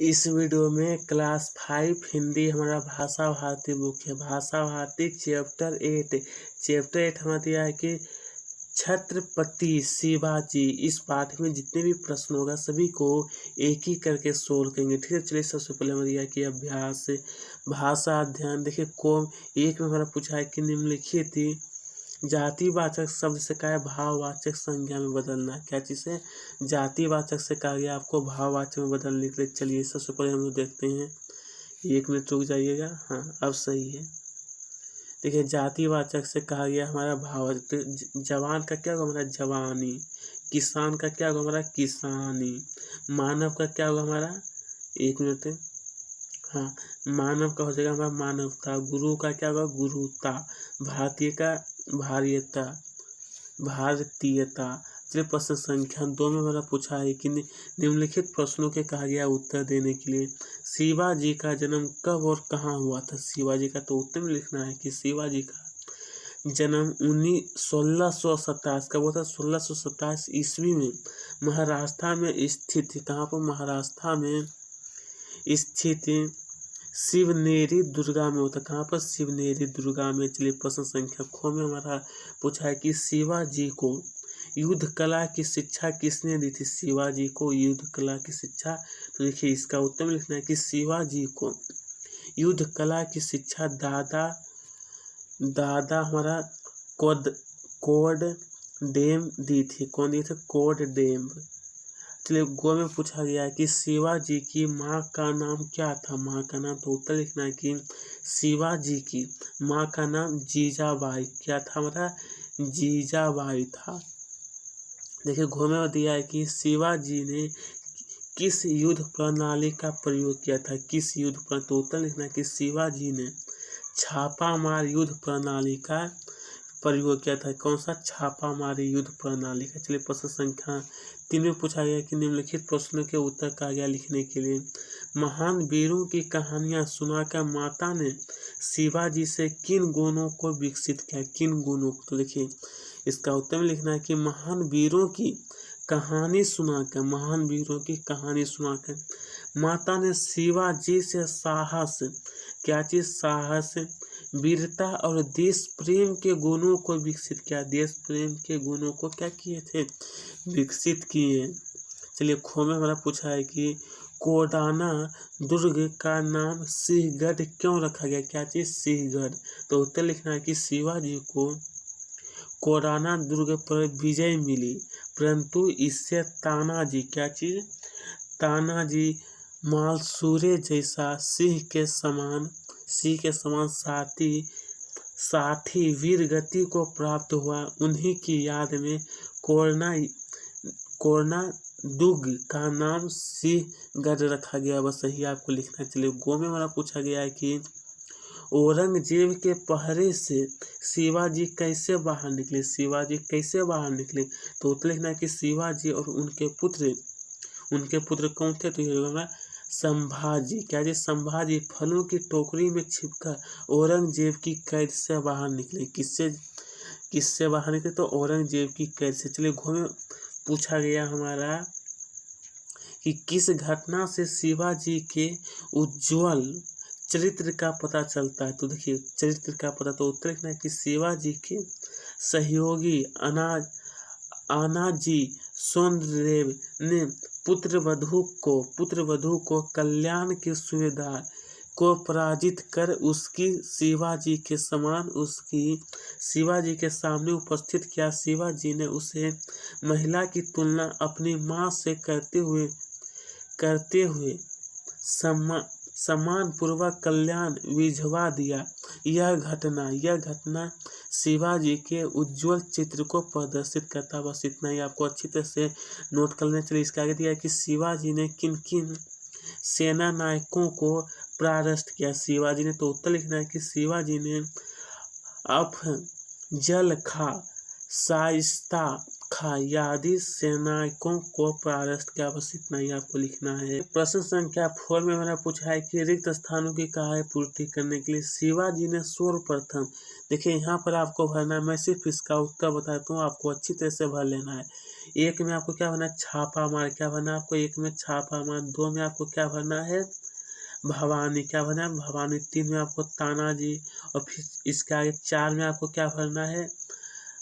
इस वीडियो में क्लास 5 हिंदी हमारा भाषा भारती बुक है। भाषा भारती चैप्टर 8 हमारा दिया है कि छत्रपति शिवाजी। इस पाठ में जितने भी प्रश्न होगा सभी को एक ही करके सोल्व करेंगे। ठीक है, चलिए सबसे पहले हमें दिया है कि अभ्यास भाषा अध्ययन। देखिए एक में हमारा पूछा है कि निम्नलिखित जातिवाचक शब्द से क्या है भाववाचक संज्ञा में बदलना। क्या चीज़ से जातिवाचक से कहा गया आपको भाववाचक में बदलने के लिए। चलिए सबसे पहले हम लोग देखते हैं, 1 मिनट रुक जाइएगा। हाँ अब सही है। देखिए जातिवाचक से कहा गया हमारा भाववाचक। तो जवान का क्या होगा हमारा जवानी, किसान का क्या होगा हमारा किसानी, मानव का क्या होगा हमारा 1 मिनट। हाँ मानव का हो जाएगा हमारा मानवता, गुरु का क्या होगा गुरुता, भारतीय का भारतीयता, भारतीयता। चलिए प्रश्न संख्या 2 में हमारा पूछा है कि निम्नलिखित प्रश्नों के कहा गया उत्तर देने के लिए। शिवाजी का जन्म कब और कहाँ हुआ था। शिवाजी का तो उत्तर में लिखना है कि शिवाजी का जन्म 1627 कब हुआ था 1627 ईस्वी में महाराष्ट्र में स्थित। कहाँ पर महाराष्ट्र में स्थित शिवनेरी दुर्गा में होता। कहाँ पर शिवनेरी दुर्गा में। चलिए प्रश्न संख्या ख में हमारा पूछा है कि शिवाजी को युद्ध कला की शिक्षा किसने दी थी। शिवाजी को युद्ध कला की शिक्षा, तो देखिए इसका उत्तर में लिखना है कि शिवाजी को युद्ध कला की शिक्षा दादा हमारा कोडडेम दी थी। कौन दी थी कोडडेम। चलिए गो में पूछा गया है कि शिवाजी की माँ का नाम क्या था। माँ का नाम, तो उत्तर लिखना है कि शिवाजी की माँ का नाम जीजाबाई। क्या था हमारा जीजाबाई था। देखिए घो में दिया है कि शिवाजी ने किस युद्ध प्रणाली का प्रयोग किया था। किस युद्ध पर, तो उत्तर लिखना है कि शिवाजी ने छापामार युद्ध प्रणाली का प्रयोग किया था। कौन सा छापामारी युद्ध प्रणाली का। चलिए प्रश्न संख्या 3 में पूछा गया कि निम्नलिखित प्रश्नों के उत्तर कहा गया लिखने के लिए। महान वीरों की कहानियां सुनाकर माता ने शिवाजी से किन गुणों को विकसित किया। किन गुणों को, तो देखिए इसका उत्तर में लिखना है कि महान वीरों की कहानी सुनाकर, महान वीरों की कहानी सुनाकर माता ने शिवाजी से साहस, क्या चीज साहस, वीरता और देश प्रेम के गुणों को विकसित किया। देश प्रेम के गुणों को क्या किए थे विकसित किए। चलिए खो में हमारा पूछा है कि कोडाना दुर्ग का नाम सिंहगढ़ क्यों रखा गया। क्या चीज सिंहगढ़, तो उत्तर लिखना है कि शिवाजी को कोडाना दुर्ग पर विजय मिली, परंतु इससे तानाजी, क्या चीज तानाजी मालसूरे जैसा सिंह के समान साथी वीर गति को प्राप्त हुआ। उन्हीं की याद में कोरना दुर्ग का नाम सिंहगढ़ रखा गया। बस सही आपको लिखना है। चलिए गो में हमारा पूछा गया है कि औरंगजेब के पहरे से शिवाजी कैसे बाहर निकले। शिवाजी कैसे बाहर निकले, तो उत्तर लिखना है कि शिवाजी और उनके पुत्र कौन थे, तो ये होगा संभाजी। क्या जी संभाजी फलों की टोकरी में छिपकर औरंगजेब की कैद से बाहर निकले। किससे बाहर निकले, तो औरंगजेब की कैद से। चलिए घो में पूछा गया हमारा कि किस घटना से शिवाजी के उज्जवल चरित्र का पता चलता है। तो देखिए चरित्र का पता, तो उत्तर लिखना है कि शिवाजी के सहयोगी आनाजी सौंदर्यदेव ने पुत्रवधु को कल्याण के सूबेदार को पराजित कर शिवाजी के सामने उपस्थित किया। शिवाजी ने उसे महिला की तुलना अपनी मां से करते हुए सम्मान पूर्वक कल्याण भिजवा दिया। यह घटना शिवाजी के उज्जवल चित्र को प्रदर्शित करता। बस इतना ही आपको अच्छी तरह से नोट कर लेना। चलिए इसका आगे दिया कि शिवाजी ने किन किन सेना नायकों को परास्त किया। शिवाजी ने, तो उत्तर लिखना है कि शिवाजी ने अफजल खां, शाइस्ता खां आदि सेनायकों को परास्त किया। बस इतना ही आपको लिखना है। प्रश्न संख्या 4 में मैंने पूछा है कि रिक्त स्थानों की कहा पूर्ति करने के लिए शिवाजी ने सर्वप्रथम। देखिए यहाँ पर आपको भरना है, मैं सिर्फ इसका उत्तर बताता हूँ, आपको अच्छी तरह से भर लेना है। एक में आपको क्या भरना है, छापा मार, क्या भरना है आपको, एक में छापा मार, दो में आपको क्या भरना है, भवानी, क्या भरना है भवानी, तीन में आपको तानाजी, और फिर इसके आगे चार में आपको क्या भरना है,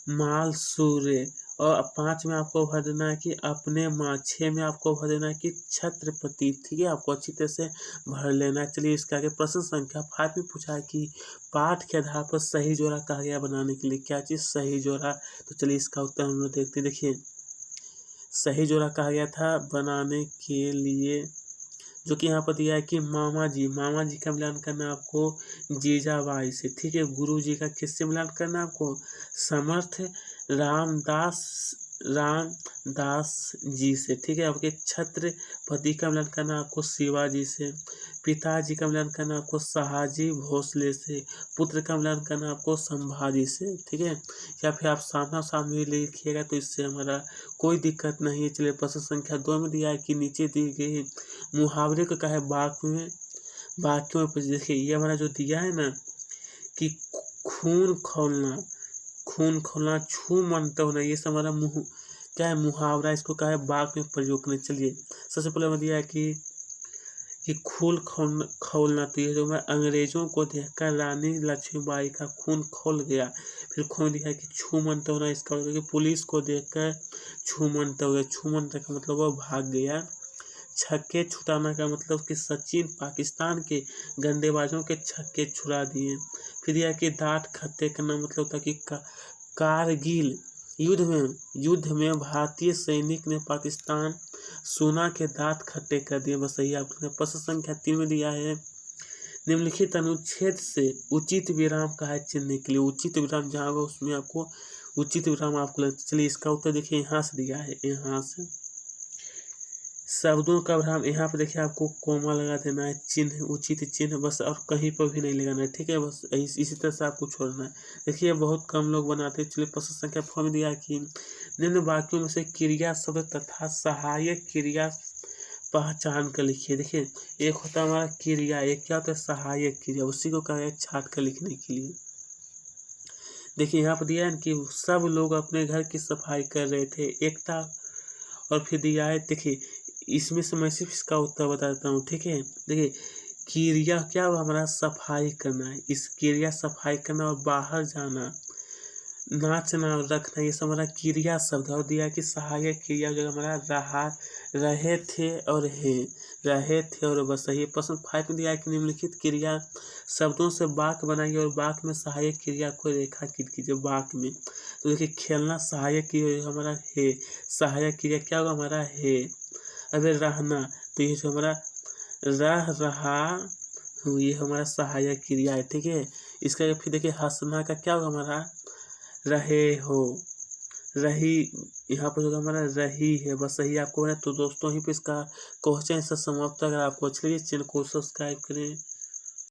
माल सूर्य, और पांच में आपको भर देना है कि अपने माँ, छः में आपको भर देना है कि छत्रपति। ठीक है, आपको अच्छी तरह से भर लेना है। चलिए इसके आगे प्रश्न संख्या 5 में पूछा है कि पाठ के आधार पर सही जोड़ा कहा गया बनाने के लिए, क्या चीज़ सही जोड़ा। तो चलिए इसका उत्तर हम लोग देखते हैं। देखिए सही जोड़ा कहा गया था बनाने के लिए, जो कि यहाँ पर दिया है कि मामा जी का मिलान करना है आपको जीजाबाई से। ठीक है, गुरु जी का किससे मिलान करना है आपको, समर्थ रामदास जी से। ठीक है, आपके छत्रपति का मिलान करना है आपको शिवाजी से, पिताजी का मिलान करना है आपको शहाजी भोसले से, पुत्र का मिलान करना है आपको संभाजी से। ठीक है, या फिर आप सामना सामने लिखिएगा तो इससे हमारा कोई दिक्कत नहीं है। चलिए प्रश्न संख्या 2 में दिया है कि नीचे दी गई मुहावरे को कहा है वाक्यों में देखिए ये हमारा जो दिया है ना कि खून खोलना, छू मनता होना, ये सब हमारा क्या है, मुहावरा, इसको कहा है वाक्य में प्रयोग करने। चलिए सबसे पहले हमें दिया है कि खौलना, तो ये जो हमारे अंग्रेजों को देखकर रानी लक्ष्मीबाई का खून खौल गया। फिर खून दिया है कि छू मनता होना, इसका मतलब कि पुलिस को देखकर छू मनता हो गया, छू मनता का मतलब वो भाग गया। छक्के छुटाना का मतलब कि सचिन पाकिस्तान के गंदेबाजों के छक्के छुड़ा दिए। फिर यह कि दांत खट्टे करना मतलब था कि कारगिल युद्ध में भारतीय सैनिक ने पाकिस्तान सेना के दांत खट्टे कर दिए। बस यही आपको प्रश्न संख्या 3 में दिया है निम्नलिखित अनुच्छेद से उचित विराम का है चुनने के लिए। उचित विराम जहाँ होगा उसमें आपको उचित विराम आपको लगता। चलिए इसका उत्तर देखिए यहाँ से दिया है, यहाँ से शब्दों का विराम, यहाँ पर देखिए आपको कोमा लगा देना है, चिन्ह उचित चिन्ह, बस और कहीं पर भी नहीं लगाना है। ठीक है, बस इसी तरह से आपको छोड़ना है। देखिए बहुत कम लोग बनाते हैं। चलिए प्रश्न संख्या 4 में दिया कि निम्न वाक्यों में से क्रिया शब्द तथा सहायक क्रिया पहचान कर लिखिए। देखिए एक होता है हमारा क्रिया, एक क्या होता है सहायक क्रिया, उसी को कहा है छाट कर लिखने के लिए। देखिए यहाँ पर दिया है कि सब लोग अपने घर की सफाई कर रहे थे, एकता। और फिर दिया है देखिए इसमें से मैं सिर्फ इसका उत्तर बता देता हूँ। ठीक है, देखिए क्रिया क्या हुआ हमारा सफाई करना है, इस क्रिया सफाई करना और बाहर जाना, नाचना और रखना, ये सब हमारा क्रिया शब्द। और दिया कि सहायक क्रिया जो हमारा रहे थे और बस यही। प्रश्न 5 में दिया है कि निम्नलिखित क्रिया शब्दों से वाक्य बनाइए और वाक्य में सहायक क्रिया को रेखांकित कीजिए। वाक्य में तो देखिए खेलना सहायक क्रिया हमारा है, सहायक क्रिया क्या होगा हमारा है। अबे रहना, तो ये जो हमारा रह रहा ये हमारा सहायक क्रिया है। ठीक है, इसका फिर देखिए हंसना का क्या होगा हमारा रहे हो, रही, यहाँ पर जो हमारा रही है। बस सही आपको है। तो दोस्तों ही पे इसका क्वेश्चन से समाप्त। अगर आपको अच्छी लगी चैनल को सब्सक्राइब करें।